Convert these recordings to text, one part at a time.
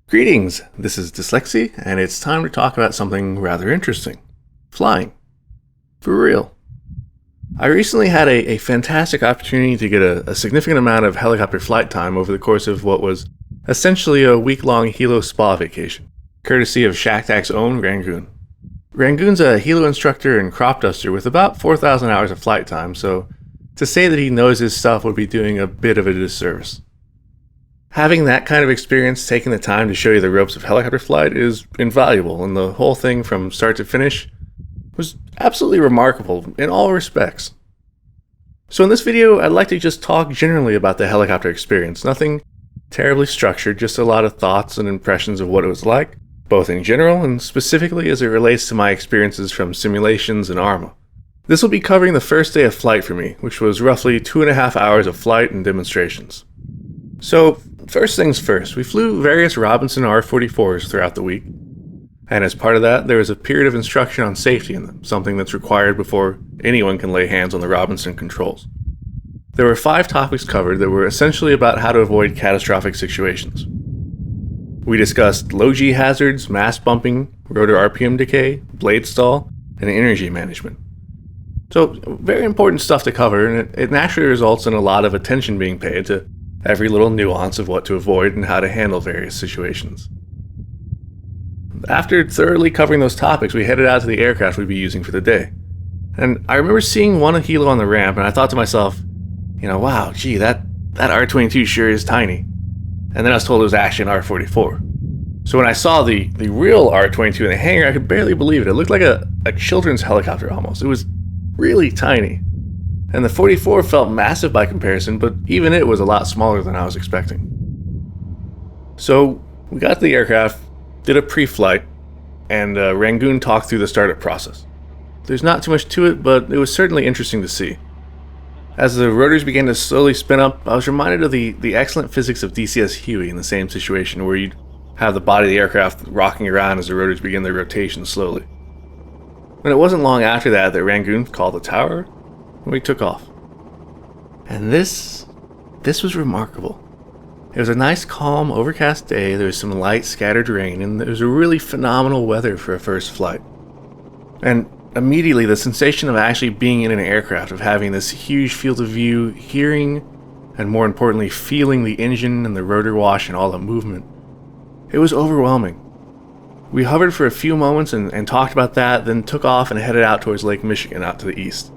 Greetings, this is dslyecxi, and it's time to talk about something rather interesting. Flying. For real. I recently had a fantastic opportunity to get a significant amount of helicopter flight time over the course of what was essentially a week-long Hilo spa vacation, courtesy of Shaktak's own Rangoon. Rangoon's a Hilo instructor and crop duster with about 4,000 hours of flight time, so to say that he knows his stuff would be doing a bit of a disservice. Having that kind of experience, taking the time to show you the ropes of helicopter flight, is invaluable, and the whole thing from start to finish was absolutely remarkable in all respects. So in this video, I'd like to just talk generally about the helicopter experience. Nothing terribly structured, just a lot of thoughts and impressions of what it was like, both in general and specifically as it relates to my experiences from simulations and ARMA. This will be covering the first day of flight for me, which was roughly 2.5 hours of flight and demonstrations. So, first things first, we flew various Robinson R-44s throughout the week, and as part of that, there was a period of instruction on safety in them, something that's required before anyone can lay hands on the Robinson controls. There were 5 topics covered that were essentially about how to avoid catastrophic situations. We discussed low G hazards, mast bumping, rotor RPM decay, blade stall, and energy management. So, very important stuff to cover, and it naturally results in a lot of attention being paid to every little nuance of what to avoid and how to handle various situations. After thoroughly covering those topics, we headed out to the aircraft we'd be using for the day. And I remember seeing one Hilo on the ramp, and I thought to myself, wow, gee, that R-22 sure is tiny. And then I was told it was actually an R-44. So when I saw the real R-22 in the hangar, I could barely believe it. It looked like a children's helicopter almost. It was really tiny. And the 44 felt massive by comparison, but even it was a lot smaller than I was expecting. So we got to the aircraft, did a pre-flight, and Rangoon talked through the startup process. There's not too much to it, but it was certainly interesting to see. As the rotors began to slowly spin up, I was reminded of the excellent physics of DCS Huey in the same situation, where you'd have the body of the aircraft rocking around as the rotors begin their rotation slowly. And it wasn't long after that Rangoon called the tower, and we took off. And this was remarkable. It was a nice, calm, overcast day. There was some light, scattered rain, and there was a really phenomenal weather for a first flight. And immediately, the sensation of actually being in an aircraft, of having this huge field of view, hearing, and more importantly, feeling the engine and the rotor wash and all the movement, it was overwhelming. We hovered for a few moments and talked about that, then took off and headed out towards Lake Michigan, out to the east.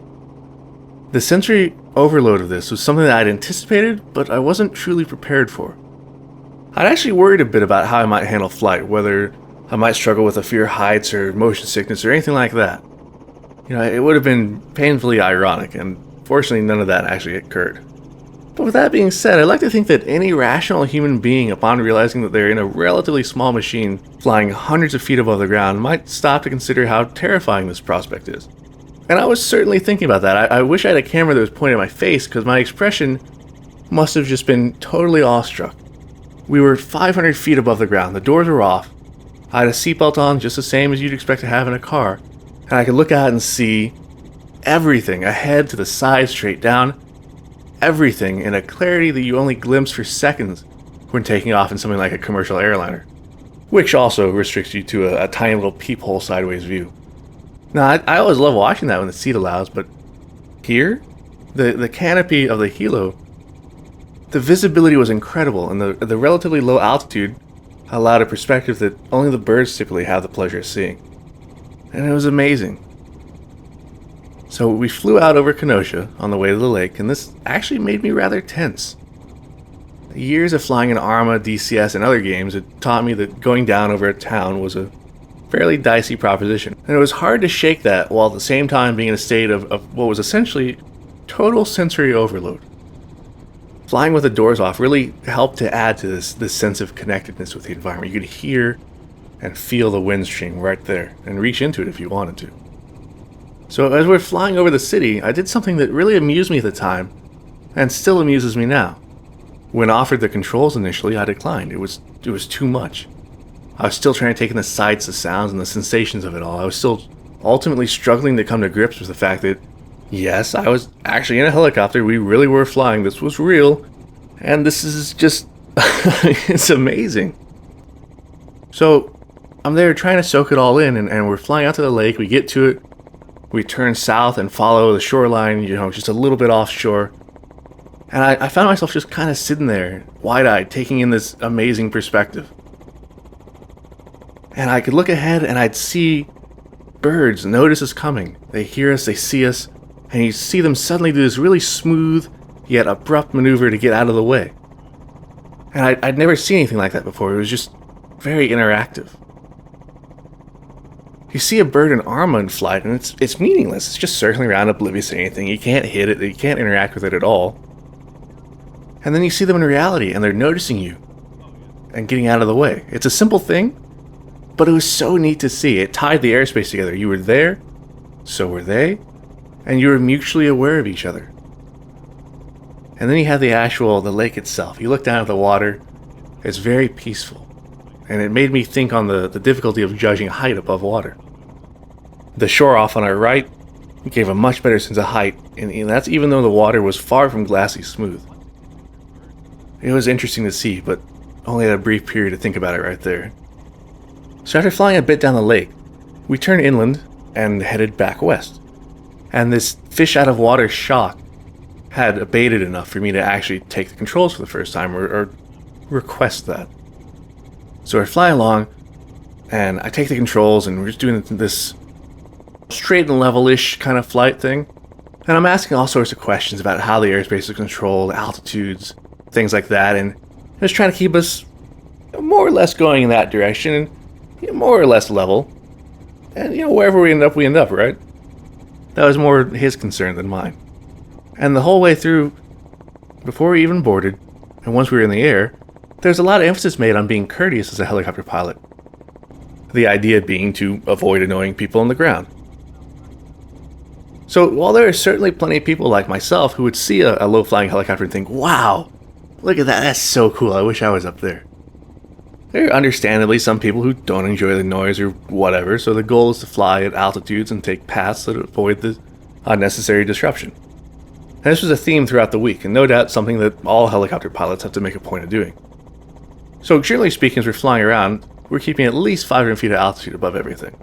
The sensory overload of this was something that I'd anticipated, but I wasn't truly prepared for. I'd actually worried a bit about how I might handle flight, whether I might struggle with a fear of heights or motion sickness or anything like that. It would have been painfully ironic, and fortunately none of that actually occurred. But with that being said, I'd like to think that any rational human being, upon realizing that they're in a relatively small machine flying hundreds of feet above the ground, might stop to consider how terrifying this prospect is. And I was certainly thinking about that. I wish I had a camera that was pointed at my face, because my expression must have just been totally awestruck. We were 500 feet above the ground, the doors were off, I had a seatbelt on just the same as you'd expect to have in a car, and I could look out and see everything, ahead to the side, straight down, everything in a clarity that you only glimpse for seconds when taking off in something like a commercial airliner, which also restricts you to a tiny little peephole sideways view. Now, I always love watching that when the seat allows, but here, the canopy of the Hilo, the visibility was incredible, and the relatively low altitude allowed a perspective that only the birds typically have the pleasure of seeing. And it was amazing. So we flew out over Kenosha on the way to the lake, and this actually made me rather tense. Years of flying in ARMA, DCS, and other games had taught me that going down over a town was a fairly dicey proposition, and it was hard to shake that while at the same time being in a state of what was essentially total sensory overload. Flying with the doors off really helped to add to this sense of connectedness with the environment. You could hear and feel the wind stream right there, and reach into it if you wanted to. So as we're flying over the city, I did something that really amused me at the time, and still amuses me now. When offered the controls initially, I declined. It was too much. I was still trying to take in the sights, the sounds, and the sensations of it all. I was still ultimately struggling to come to grips with the fact that, yes, I was actually in a helicopter. We really were flying. This was real. And this is just, it's amazing. So I'm there trying to soak it all in, and we're flying out to the lake. We get to it. We turn south and follow the shoreline, just a little bit offshore. And I found myself just kind of sitting there, wide-eyed, taking in this amazing perspective. And I could look ahead and I'd see birds notice us coming. They hear us, they see us, and you see them suddenly do this really smooth yet abrupt maneuver to get out of the way. And I'd never seen anything like that before. It was just very interactive. You see a bird in arma in flight, and it's meaningless. It's just circling around oblivious to anything. You can't hit it, you can't interact with it at all. And then you see them in reality, and they're noticing you and getting out of the way. It's a simple thing, but it was so neat to see. It tied the airspace together. You were there, so were they, and you were mutually aware of each other. And then you have the lake itself. You look down at the water, it's very peaceful. And it made me think on the difficulty of judging height above water. The shore off on our right gave a much better sense of height, and that's even though the water was far from glassy smooth. It was interesting to see, but only had a brief period to think about it right there. So after flying a bit down the lake, we turned inland and headed back west. And this fish out of water shock had abated enough for me to actually take the controls for the first time, or request that. So we're flying along, and I take the controls, and we're just doing this straight and level-ish kind of flight thing. And I'm asking all sorts of questions about how the airspace is controlled, altitudes, things like that, and just trying to keep us more or less going in that direction, and more or less level. And, wherever we end up, right? That was more his concern than mine. And the whole way through, before we even boarded, and once we were in the air, there's a lot of emphasis made on being courteous as a helicopter pilot. The idea being to avoid annoying people on the ground. So while there are certainly plenty of people like myself who would see a low-flying helicopter and think, wow, look at that, that's so cool, I wish I was up there. There are understandably some people who don't enjoy the noise or whatever, so the goal is to fly at altitudes and take paths that avoid the unnecessary disruption. And this was a theme throughout the week, and no doubt something that all helicopter pilots have to make a point of doing. So generally speaking, as we're flying around, we're keeping at least 500 feet of altitude above everything.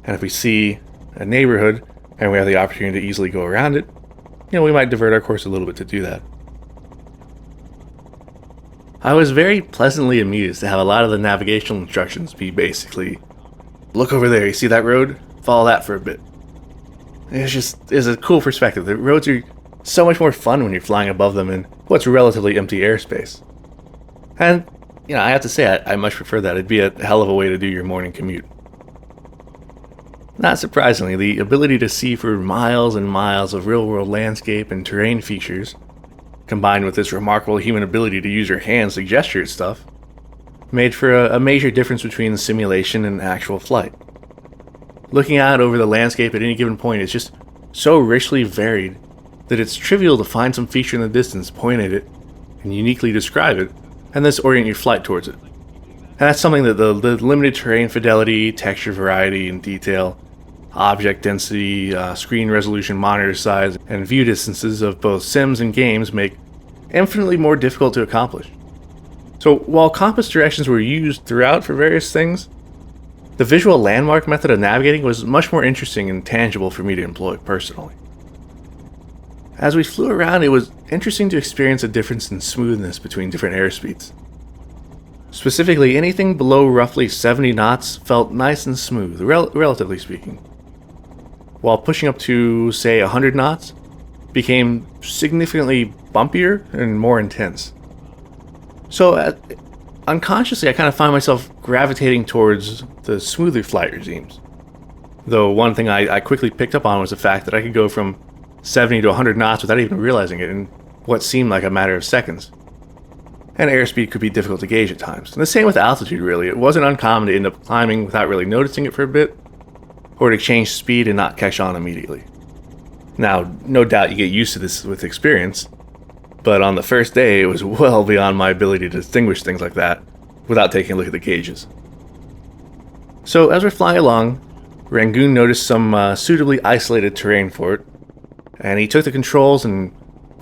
And if we see a neighborhood and we have the opportunity to easily go around it, we might divert our course a little bit to do that. I was very pleasantly amused to have a lot of the navigational instructions be basically, look over there, you see that road? Follow that for a bit. It's a cool perspective. The roads are so much more fun when you're flying above them in what's relatively empty airspace. And, I have to say, I much prefer that. It'd be a hell of a way to do your morning commute. Not surprisingly, the ability to see for miles and miles of real-world landscape and terrain features, combined with this remarkable human ability to use your hands to gesture at stuff, made for a major difference between simulation and actual flight. Looking out over the landscape at any given point is just so richly varied that it's trivial to find some feature in the distance, point at it, and uniquely describe it, and thus orient your flight towards it. And that's something that the limited terrain fidelity, texture variety and detail, object density, screen resolution, monitor size, and view distances of both sims and games make infinitely more difficult to accomplish. So while compass directions were used throughout for various things, the visual landmark method of navigating was much more interesting and tangible for me to employ personally. As we flew around, it was interesting to experience a difference in smoothness between different airspeeds. Specifically, anything below roughly 70 knots felt nice and smooth, relatively speaking. While pushing up to, say, 100 knots became significantly bumpier and more intense. So, unconsciously, I kind of find myself gravitating towards the smoother flight regimes. Though one thing I quickly picked up on was the fact that I could go from 70 to 100 knots without even realizing it in what seemed like a matter of seconds. And airspeed could be difficult to gauge at times. And the same with altitude, really. It wasn't uncommon to end up climbing without really noticing it for a bit, or to change speed and not catch on immediately. Now, no doubt you get used to this with experience, but on the first day it was well beyond my ability to distinguish things like that without taking a look at the gauges. So as we're flying along, Rangoon noticed some suitably isolated terrain for it, and he took the controls and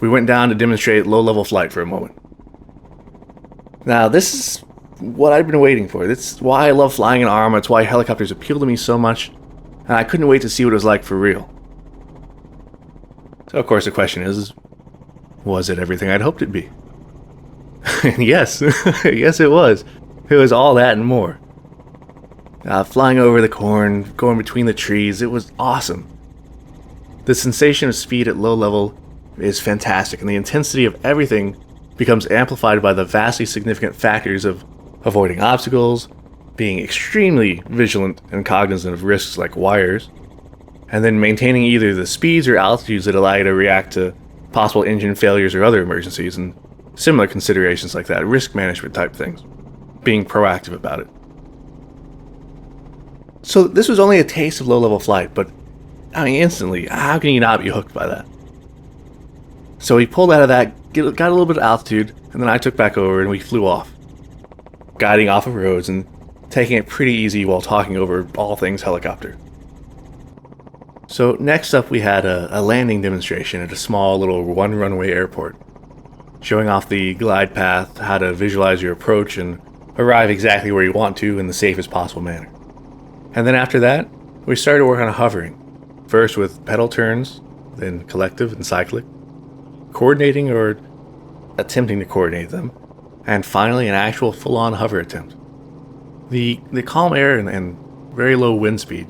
we went down to demonstrate low-level flight for a moment. Now, this is what I'd been waiting for. That's why I love flying an Arma. It's why helicopters appeal to me so much. And I couldn't wait to see what it was like for real. So, of course, the question is, was it everything I'd hoped it'd be? And yes, yes it was. It was all that and more. Flying over the corn, going between the trees, it was awesome. The sensation of speed at low level is fantastic, and the intensity of everything becomes amplified by the vastly significant factors of avoiding obstacles, being extremely vigilant and cognizant of risks like wires, and then maintaining either the speeds or altitudes that allow you to react to possible engine failures or other emergencies, and similar considerations like that, risk management type things, being proactive about it. So this was only a taste of low-level flight, but I mean, instantly, how can you not be hooked by that? So we pulled out of that, got a little bit of altitude, and then I took back over and we flew off, guiding off of roads and taking it pretty easy while talking over all things helicopter. So next up we had a landing demonstration at a small little one-runway airport, showing off the glide path, how to visualize your approach and arrive exactly where you want to in the safest possible manner. And then after that, we started to work on hovering, first with pedal turns, then collective and cyclic, coordinating or attempting to coordinate them, and finally an actual full-on hover attempt. The calm air and very low wind speed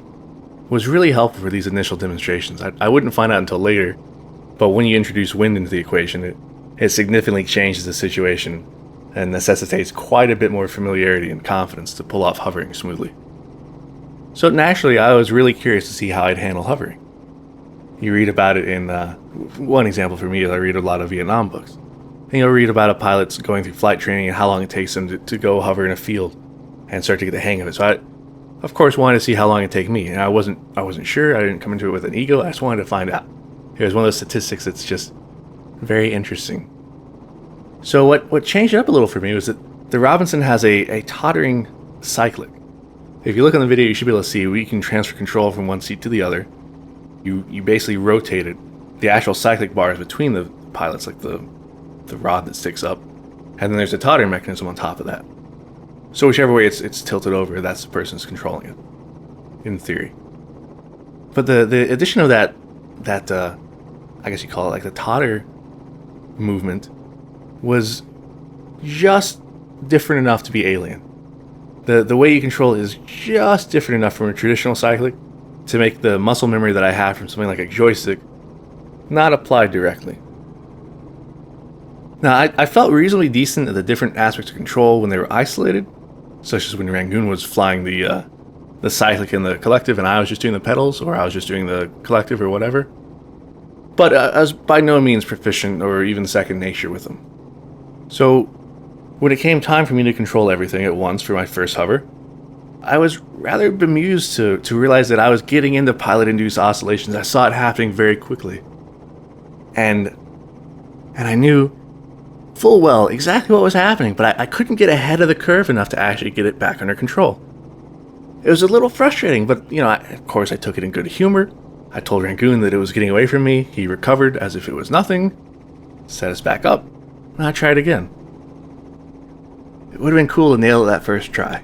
was really helpful for these initial demonstrations. I wouldn't find out until later, but when you introduce wind into the equation, it significantly changes the situation and necessitates quite a bit more familiarity and confidence to pull off hovering smoothly. So naturally, I was really curious to see how I'd handle hovering. You read about it in, one example for me is I read a lot of Vietnam books. And you'll read about a pilot's going through flight training and how long it takes them to go hover in a field and start to get the hang of it. So I, of course, wanted to see how long it'd take me. And I wasn't sure. I didn't come into it with an ego. I just wanted to find out. It was one of those statistics that's just very interesting. So what changed it up a little for me was that the Robinson has a tottering cyclic. If you look on the video, you should be able to see we can transfer control from one seat to the other. You basically rotate it. The actual cyclic bar is between the pilots, like the rod that sticks up. And then there's a tottering mechanism on top of that. So whichever way it's tilted over, that's the person who's controlling it, in theory. But the addition of that I guess you call it like the totter movement, was just different enough to be alien. The way you control it is just different enough from a traditional cyclic to make the muscle memory that I have from something like a joystick not applied directly. Now, I felt reasonably decent at the different aspects of control when they were isolated, such as when Rangoon was flying the cyclic and the collective and I was just doing the pedals, or I was just doing the collective or whatever. But I was by no means proficient or even second nature with them. So when it came time for me to control everything at once for my first hover, I was rather bemused to realize that I was getting into pilot-induced oscillations. I saw it happening very quickly. And I knew full well exactly what was happening, but I couldn't get ahead of the curve enough to actually get it back under control. It was a little frustrating, but of course I took it in good humor. I told Rangoon that it was getting away from me. He recovered as if it was nothing, set us back up, and I tried again. It would have been cool to nail it that first try.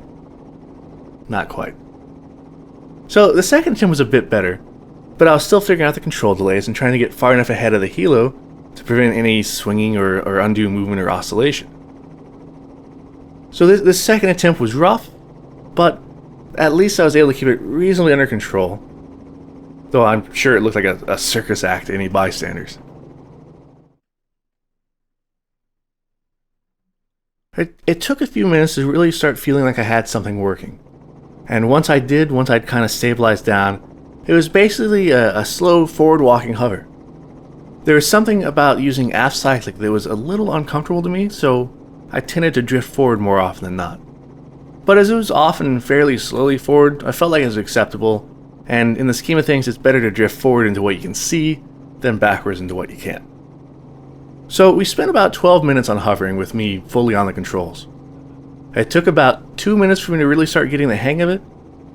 Not quite. So the second attempt was a bit better, but I was still figuring out the control delays and trying to get far enough ahead of the helo to prevent any swinging or undue movement or oscillation. So this second attempt was rough, but at least I was able to keep it reasonably under control, though I'm sure it looked like a circus act to any bystanders. It took a few minutes to really start feeling like I had something working. And once I'd kind of stabilized down, it was basically a slow forward-walking hover. There was something about using aft cyclic that was a little uncomfortable to me, so I tended to drift forward more often than not. But as it was often fairly slowly forward, I felt like it was acceptable, and in the scheme of things, it's better to drift forward into what you can see than backwards into what you can't. So we spent about 12 minutes on hovering with me fully on the controls. It took about 2 minutes for me to really start getting the hang of it,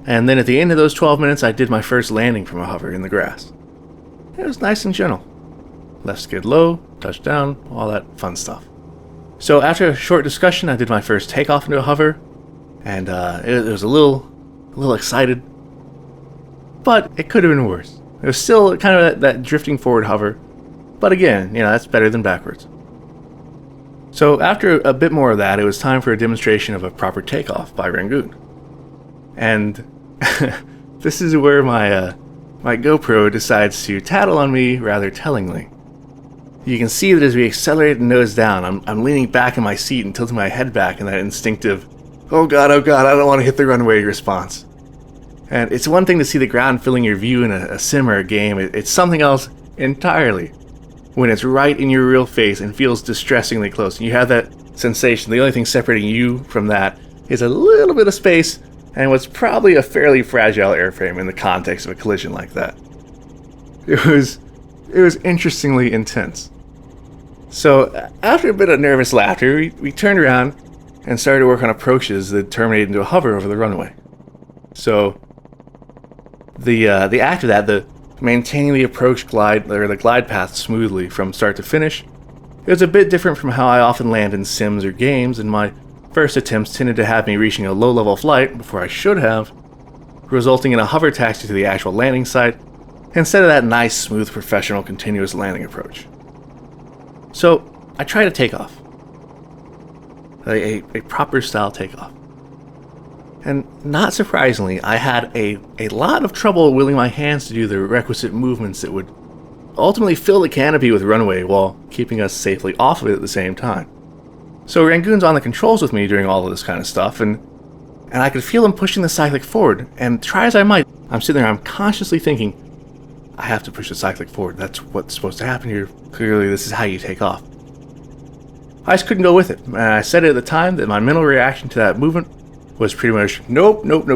and then at the end of those 12 minutes I did my first landing from a hover in the grass. It was nice and gentle. Left skid low, touch down, all that fun stuff. So after a short discussion, I did my first takeoff into a hover, and it was a little excited, but it could have been worse. It was still kind of that drifting forward hover, but again, that's better than backwards. So after a bit more of that, it was time for a demonstration of a proper takeoff by Rangoon. And this is where my GoPro decides to tattle on me rather tellingly. You can see that as we accelerate and nose down, I'm leaning back in my seat and tilting my head back in that instinctive, oh god, I don't want to hit the runway response. And it's one thing to see the ground filling your view in a sim or a game. It's something else entirely when it's right in your real face and feels distressingly close. And you have that sensation. The only thing separating you from that is a little bit of space and what's probably a fairly fragile airframe in the context of a collision like that. It was interestingly intense. So after a bit of nervous laughter, we turned around and started to work on approaches that terminated into a hover over the runway. So the act of that, the maintaining the approach glide or the glide path smoothly from start to finish, it was a bit different from how I often land in sims or games, and my first attempts tended to have me reaching a low-level flight before I should have, resulting in a hover taxi to the actual landing site instead of that nice, smooth, professional, continuous landing approach. So I tried a takeoff, a proper style takeoff. And not surprisingly, I had a lot of trouble willing my hands to do the requisite movements that would ultimately fill the canopy with runway while keeping us safely off of it at the same time. So Rangoon's on the controls with me during all of this kind of stuff, and I could feel him pushing the cyclic forward, and try as I might, I'm sitting there, I'm consciously thinking, I have to push the cyclic forward, that's what's supposed to happen here, clearly this is how you take off. I just couldn't go with it, and I said it at the time that my mental reaction to that movement was pretty much, nope. I can feel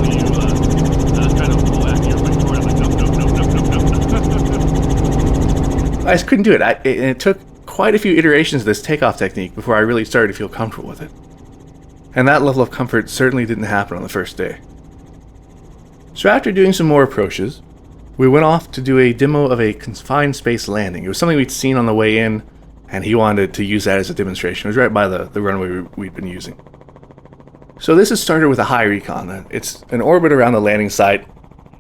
you trying to pull back your foot forward, like, nope. I just couldn't do it. It took quite a few iterations of this takeoff technique before I really started to feel comfortable with it. And that level of comfort certainly didn't happen on the first day. So after doing some more approaches, we went off to do a demo of a confined space landing. It was something we'd seen on the way in, and he wanted to use that as a demonstration. It was right by the runway we'd been using. So this is started with a high recon. It's an orbit around the landing site.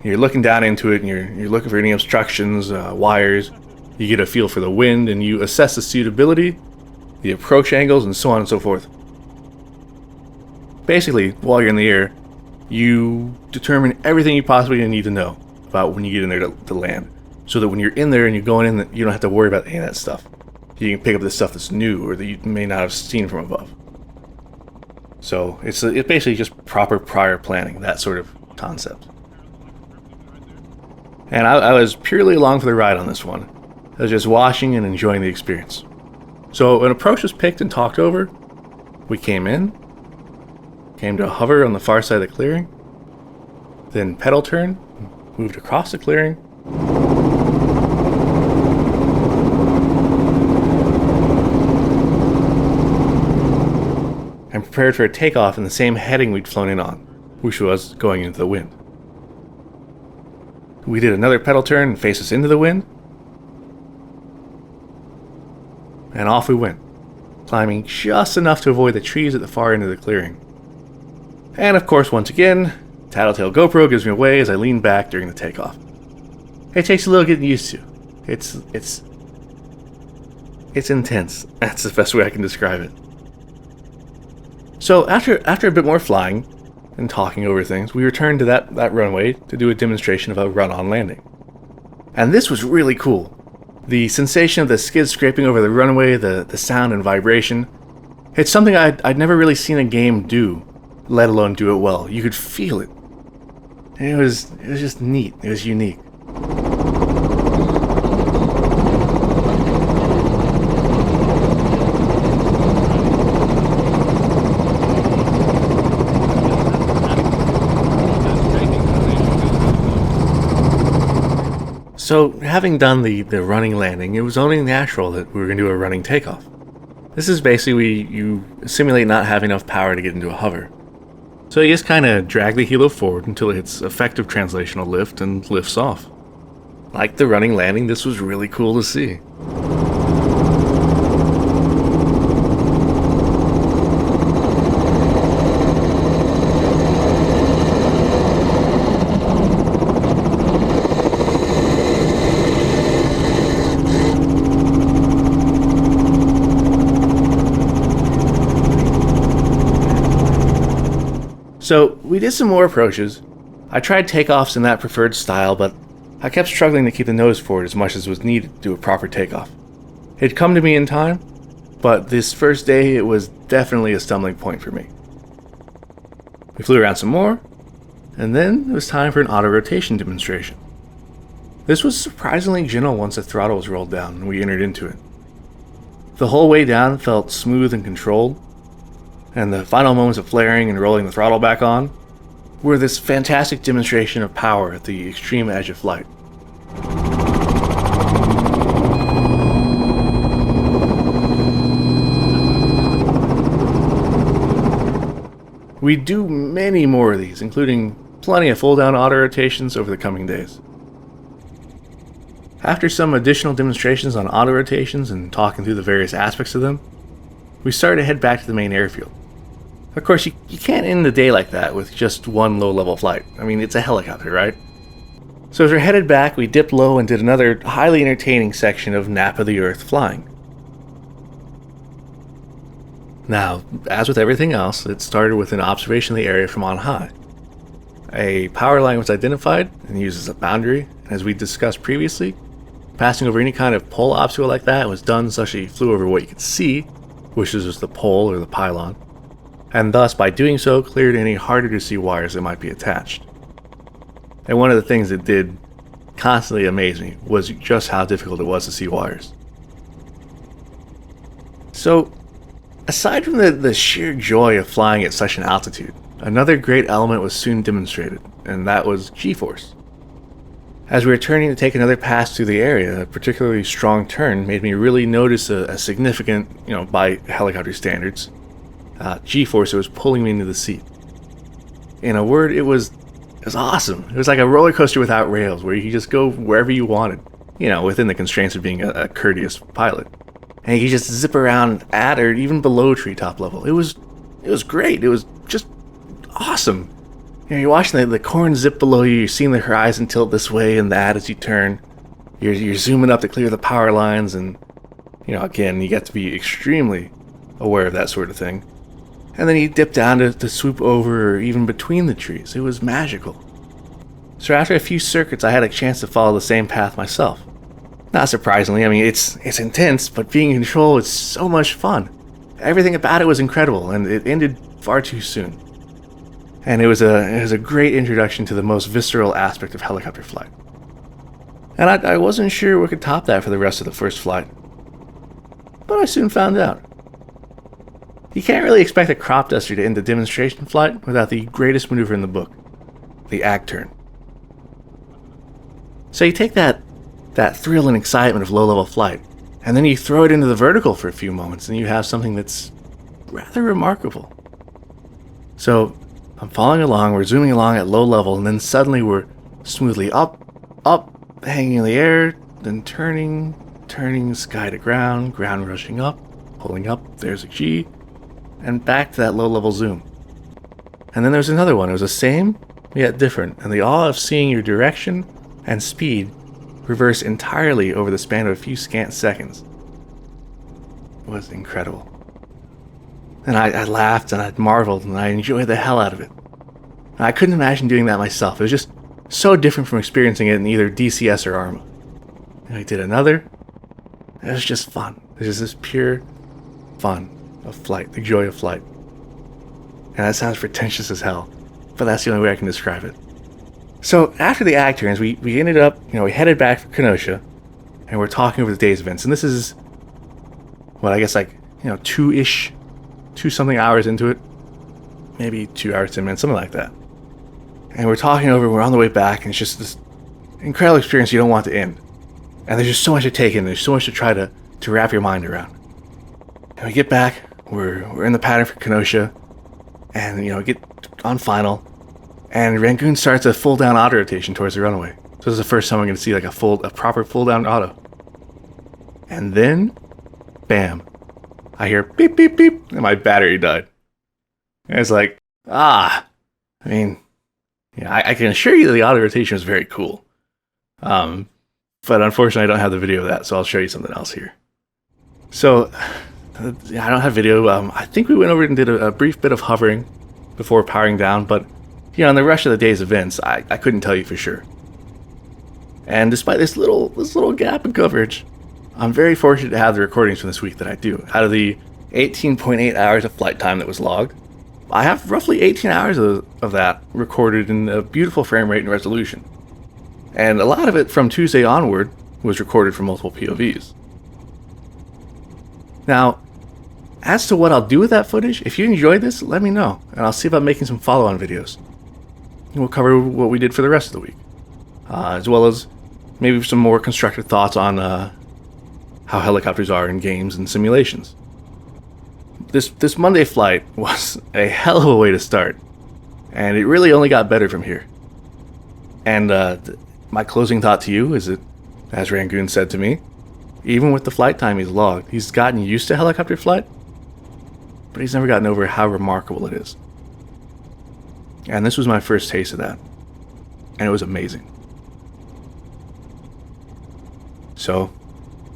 You're looking down into it, and you're looking for any obstructions, wires. You get a feel for the wind, and you assess the suitability, the approach angles, and so on and so forth. Basically, while you're in the air, you determine everything you possibly need to know about when you get in there to land, so that when you're in there and you're going in, you don't have to worry about any of that stuff. You can pick up the stuff that's new or that you may not have seen from above. So it's basically just proper prior planning, that sort of concept. And I was purely along for the ride on this one. I was just watching and enjoying the experience. So an approach was picked and talked over. We came to a hover on the far side of the clearing, then pedal turn, moved across the clearing, and prepared for a takeoff in the same heading we'd flown in on, which was going into the wind. We did another pedal turn and faced us into the wind, and off we went, climbing just enough to avoid the trees at the far end of the clearing. And of course, once again, Tattletale GoPro gives me away as I lean back during the takeoff. It takes a little getting used to. It's intense. That's the best way I can describe it. So after a bit more flying and talking over things, we returned to that runway to do a demonstration of a run-on landing. And this was really cool. The sensation of the skids scraping over the runway, the sound and vibration, it's something I'd never really seen a game do, let alone do it well. You could feel it. And it was just neat. It was unique. So, having done the running landing, it was only natural that we were going to do a running takeoff. This is basically you simulate not having enough power to get into a hover. So you just kind of drag the helo forward until it hits effective translational lift and lifts off. Like the running landing, this was really cool to see. So we did some more approaches. I tried takeoffs in that preferred style, but I kept struggling to keep the nose forward as much as was needed to do a proper takeoff. It'd come to me in time, but this first day it was definitely a stumbling point for me. We flew around some more, and then it was time for an auto rotation demonstration. This was surprisingly gentle once the throttle was rolled down and we entered into it. The whole way down felt smooth and controlled, and the final moments of flaring and rolling the throttle back on were this fantastic demonstration of power at the extreme edge of flight. We do many more of these, including plenty of full-down auto rotations over the coming days. After some additional demonstrations on auto rotations and talking through the various aspects of them, we started to head back to the main airfield. Of course, you can't end the day like that with just one low-level flight. I mean, it's a helicopter, right? So as we're headed back, we dipped low and did another highly entertaining section of Nap of the Earth flying. Now, as with everything else, it started with an observation of the area from on high. A power line was identified and used as a boundary, and as we discussed previously, passing over any kind of pole obstacle like that was done such that you flew over what you could see, which was just the pole or the pylon, and thus by doing so cleared any harder to see wires that might be attached. And one of the things that did constantly amaze me was just how difficult it was to see wires. So, aside from the sheer joy of flying at such an altitude, another great element was soon demonstrated, and that was G-force. As we were turning to take another pass through the area, a particularly strong turn made me really notice a significant, by helicopter standards, G-force that was pulling me into the seat. In a word, it was awesome. It was like a roller coaster without rails, where you could just go wherever you wanted, within the constraints of being a courteous pilot. And you could just zip around at or even below treetop level. It was great. It was just awesome. You're watching the corn zip below you, you're seeing the horizon tilt this way and that as you turn. You're zooming up to clear the power lines, and, again, you get to be extremely aware of that sort of thing. And then you dip down to swoop over or even between the trees. It was magical. So after a few circuits, I had a chance to follow the same path myself. Not surprisingly, I mean, it's intense, but being in control is so much fun. Everything about it was incredible, and it ended far too soon. And it was a great introduction to the most visceral aspect of helicopter flight. And I wasn't sure what could top that for the rest of the first flight. But I soon found out. You can't really expect a crop duster to end a demonstration flight without the greatest maneuver in the book, the ag turn. So you take that thrill and excitement of low-level flight, and then you throw it into the vertical for a few moments, and you have something that's rather remarkable. So I'm following along, we're zooming along at low level, and then suddenly we're smoothly up, hanging in the air, then turning, sky to ground rushing up, pulling up, there's a G, and back to that low-level zoom. And then there's another one. It was the same, yet different, and the awe of seeing your direction and speed reverse entirely over the span of a few scant seconds was incredible. And I laughed and I marveled and I enjoyed the hell out of it. And I couldn't imagine doing that myself. It was just so different from experiencing it in either DCS or ARMA. And I did another. It was just fun. It was just this pure fun of flight, the joy of flight. And that sounds pretentious as hell, but that's the only way I can describe it. So after the ag turns, we ended up, we headed back for Kenosha, and we're talking over the day's events. And this is, I guess 2-something hours into it. Maybe 2 hours, 10 minutes, something like that. And we're talking over, we're on the way back, and it's just this incredible experience you don't want to end. And there's just so much to take in, there's so much to try to wrap your mind around. And we get back, we're in the pattern for Kenosha, and we get on final, and Rangoon starts a full down auto rotation towards the runway. So this is the first time I'm going to see a proper full down auto. And then, bam, I hear beep beep beep, and my battery died. And it's like, I can assure you that the auto rotation was very cool. But unfortunately I don't have the video of that, so I'll show you something else here. So, I don't have video. I think we went over and did a brief bit of hovering, before powering down, but in the rush of the day's events, I couldn't tell you for sure. And despite this little gap in coverage, I'm very fortunate to have the recordings from this week that I do. Out of the 18.8 hours of flight time that was logged, I have roughly 18 hours of that recorded in a beautiful frame rate and resolution. And a lot of it from Tuesday onward was recorded from multiple POVs. Now, as to what I'll do with that footage, if you enjoyed this, let me know, and I'll see if I'm making some follow-on videos. And we'll cover what we did for the rest of the week, as well as maybe some more constructive thoughts on how helicopters are in games and simulations. This Monday flight was a hell of a way to start, and it really only got better from here. And my closing thought to you is that, as Rangoon said to me, even with the flight time he's logged, he's gotten used to helicopter flight, but he's never gotten over how remarkable it is. And this was my first taste of that, and it was amazing. So,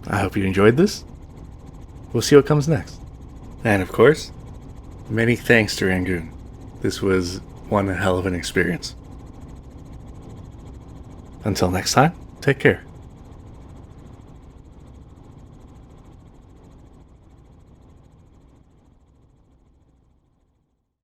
I hope you enjoyed this. We'll see what comes next. And of course, many thanks to Rangoon. This was one hell of an experience. Until next time, take care.